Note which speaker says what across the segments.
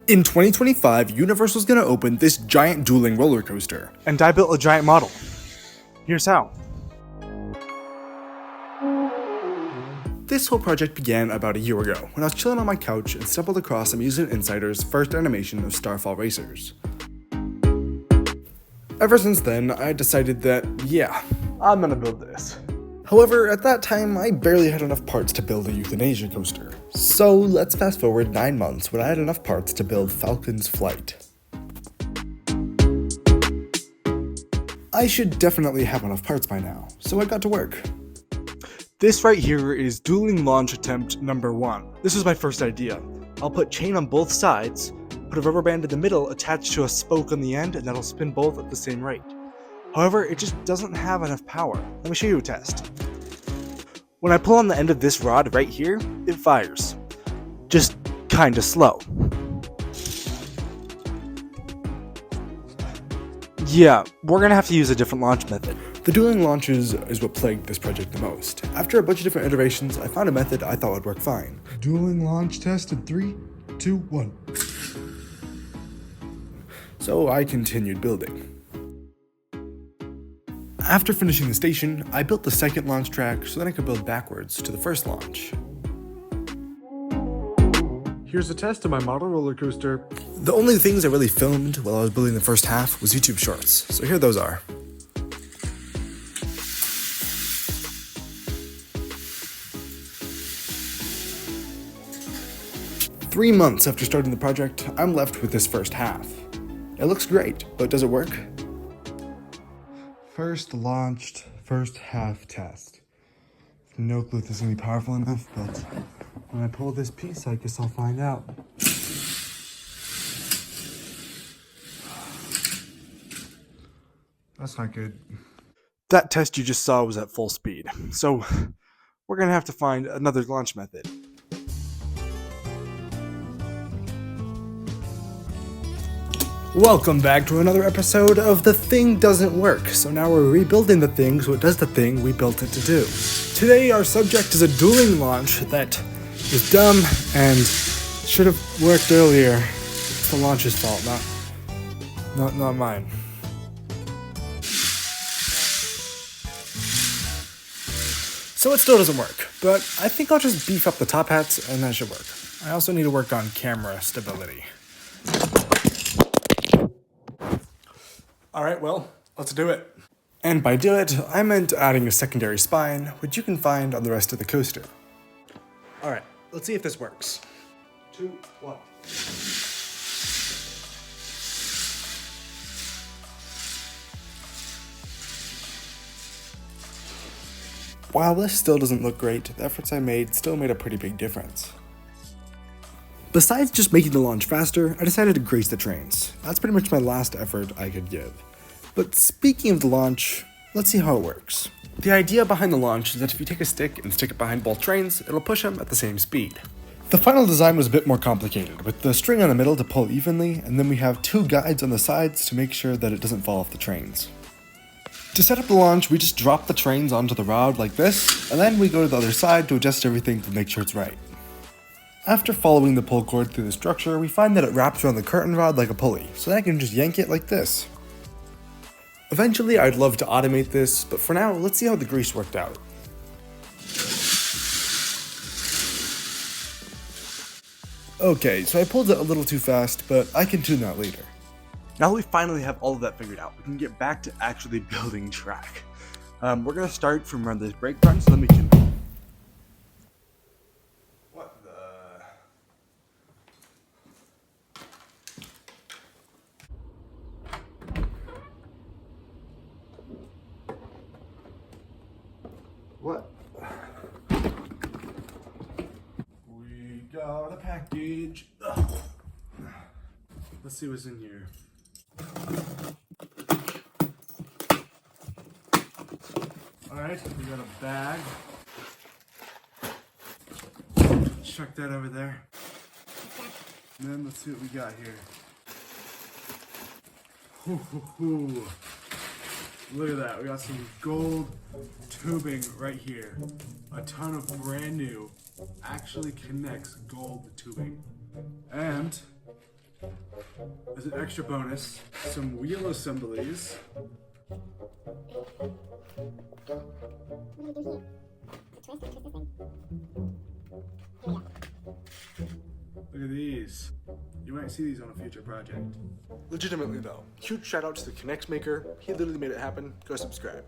Speaker 1: In 2025, Universal's gonna open this giant dueling roller coaster.
Speaker 2: And I built a giant model. Here's how.
Speaker 1: This whole project began about a year ago, when I was chilling on my couch and stumbled across Amusement Insider's first animation of Starfall Racers. Ever since then, I decided that, yeah,
Speaker 2: I'm gonna build this.
Speaker 1: However, at that time, I barely had enough parts to build a euthanasia coaster. So let's fast forward 9 months when I had enough parts to build Falcon's Flight. I should definitely have enough parts by now, so I got to work.
Speaker 2: This right here is dueling launch attempt number 1. This is my first idea. I'll put chain on both sides, put a rubber band in the middle attached to a spoke on the end, and that'll spin both at the same rate. However, it just doesn't have enough power. Let me show you a test. When I pull on the end of this rod right here, it fires. Just kinda slow. Yeah, we're gonna have to use a different launch method.
Speaker 1: The dueling launches is what plagued this project the most. After a bunch of different iterations, I found a method I thought would work fine.
Speaker 3: Dueling launch test in 3, 2, 1.
Speaker 1: So I continued building. After finishing the station, I built the second launch track so that I could build backwards to the first launch.
Speaker 3: Here's a test of my model roller coaster.
Speaker 1: The only things I really filmed while I was building the first half was YouTube shorts, so here those are. Three months after starting the project, I'm left with this first half. It looks great, but does it work?
Speaker 3: First launched, first half test. No clue if this is gonna be powerful enough, but when I pull this piece, I guess I'll find out. That's not good.
Speaker 2: That test you just saw was at full speed, so we're gonna have to find another launch method.
Speaker 1: Welcome back to another episode of The Thing Doesn't Work. So now we're rebuilding the thing so it does the thing we built it to do. Today our subject is a dueling launch that is dumb and should have worked earlier. It's the launch's fault, not mine. So it still doesn't work, but I think I'll just beef up the top hats and that should work. I also need to work on camera stability. Alright, well, let's do it. And by do it, I meant adding a secondary spine, which you can find on the rest of the coaster. Alright, let's see if this works. 2, 1. While this still doesn't look great, the efforts I made still made a pretty big difference. Besides just making the launch faster, I decided to grease the trains. That's pretty much my last effort I could give. But speaking of the launch, let's see how it works. The idea behind the launch is that if you take a stick and stick it behind both trains, it'll push them at the same speed. The final design was a bit more complicated, with the string on the middle to pull evenly, and then we have 2 guides on the sides to make sure that it doesn't fall off the trains. To set up the launch, we just drop the trains onto the rod like this, and then we go to the other side to adjust everything to make sure it's right. After following the pull cord through the structure, we find that it wraps around the curtain rod like a pulley, so then I can just yank it like this. Eventually, I'd love to automate this, but for now, let's see how the grease worked out. Okay, so I pulled it a little too fast, but I can tune that later.
Speaker 2: Now that we finally have all of that figured out, we can get back to actually building track. We're gonna start from around this brake run, so then we can... What the...
Speaker 3: What? We got a package. Ugh. Let's see what's in here. Alright, we got a bag. Chuck that over there. And then let's see what we got here. Hoo, hoo, hoo. Look at that, we got some gold tubing right here. A ton of brand new, actually connects gold tubing. And As an extra bonus, some wheel assemblies. Look at these. You might see these on a future project.
Speaker 2: Legitimately though, huge shout out to the Kinect maker. He literally made it happen. Go subscribe.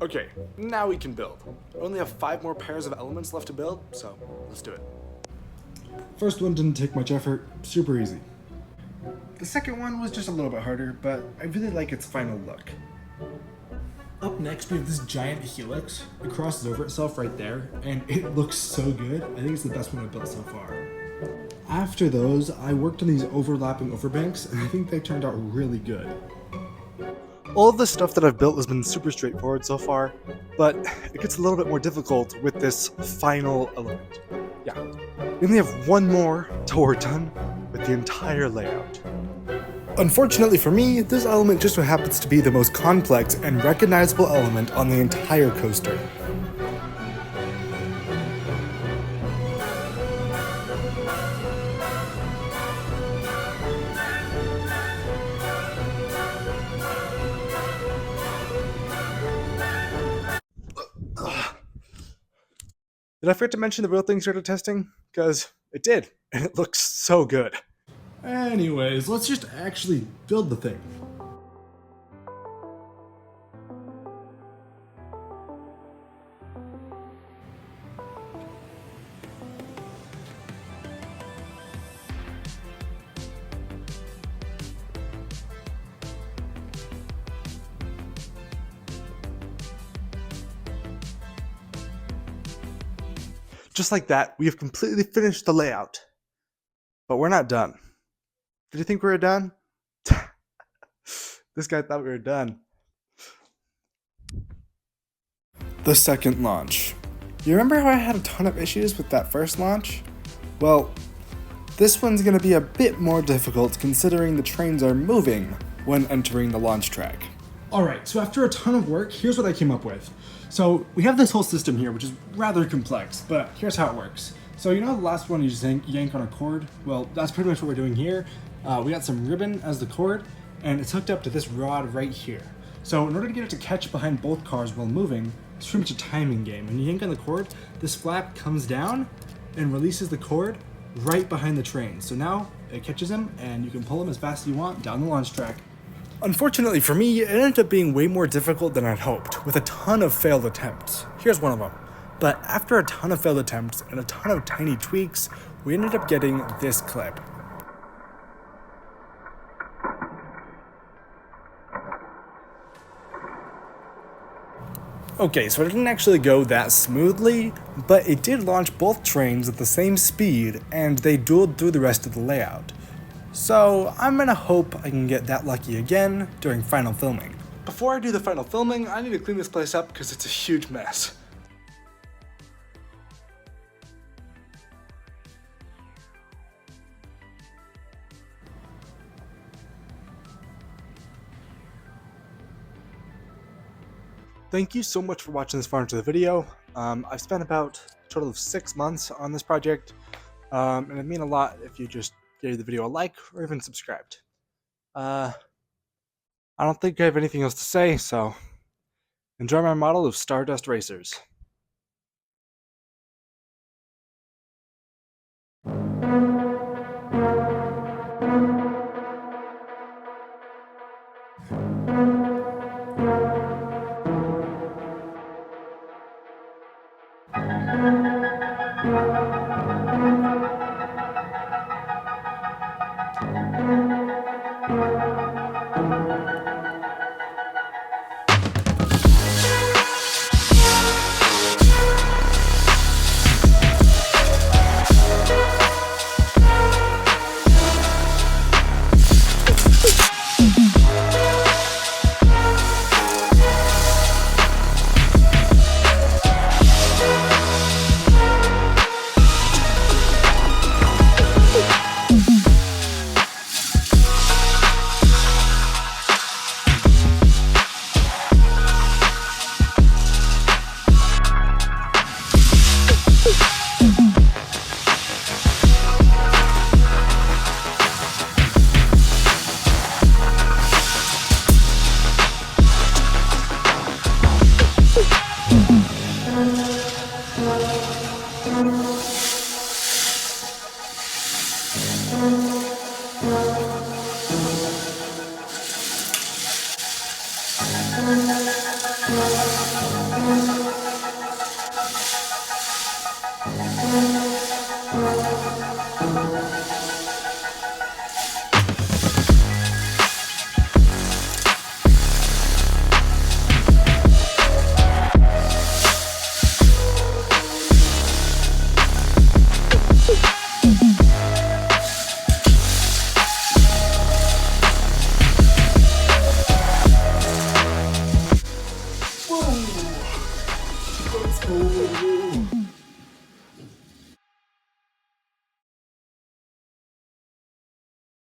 Speaker 2: Okay, now we can build. I only have 5 more pairs of elements left to build, so let's do it.
Speaker 1: First one didn't take much effort, super easy. The second one was just a little bit harder, but I really like its final look. Up next, we have this giant helix. It crosses over itself right there, and it looks so good. I think it's the best one I've built so far. After those, I worked on these overlapping overbanks, and I think they turned out really good.
Speaker 2: All of the stuff that I've built has been super straightforward so far, but it gets a little bit more difficult with this final element. Yeah, we only have one more till we're done with the entire layout.
Speaker 1: Unfortunately for me, this element just so happens to be the most complex and recognizable element on the entire coaster.
Speaker 2: Did I forget to mention the real thing started testing? Because it did, and it looks so good.
Speaker 1: Anyways, let's just actually build the thing.
Speaker 2: Just like that, we have completely finished the layout. But we're not done. Did you think we were done? This guy thought we were done.
Speaker 1: The second launch. You remember how I had a ton of issues with that first launch? Well, this one's gonna be a bit more difficult considering the trains are moving when entering the launch track. Alright, so after a ton of work, here's what I came up with. So we have this whole system here, which is rather complex, but here's how it works. So you know the last one you just yank on a cord? Well, that's pretty much what we're doing here. We got some ribbon as the cord, and it's hooked up to this rod right here. So in order to get it to catch behind both cars while moving, it's pretty much a timing game. When you yank on the cord, this flap comes down and releases the cord right behind the train. So now it catches him, and you can pull him as fast as you want down the launch track. Unfortunately for me, it ended up being way more difficult than I'd hoped, with a ton of failed attempts. Here's one of them. But after a ton of failed attempts and a ton of tiny tweaks, we ended up getting this clip. Okay, so it didn't actually go that smoothly, but it did launch both trains at the same speed, and they dueled through the rest of the layout. So I'm gonna hope I can get that lucky again during final filming. Before I do the final filming, I need to clean this place up because it's a huge mess. Thank you so much for watching this far into the video. I've spent about a total of 6 months on this project, and it'd mean a lot if you just gave the video a like or even subscribed. I don't think I have anything else to say, so enjoy my model of Stardust Racers.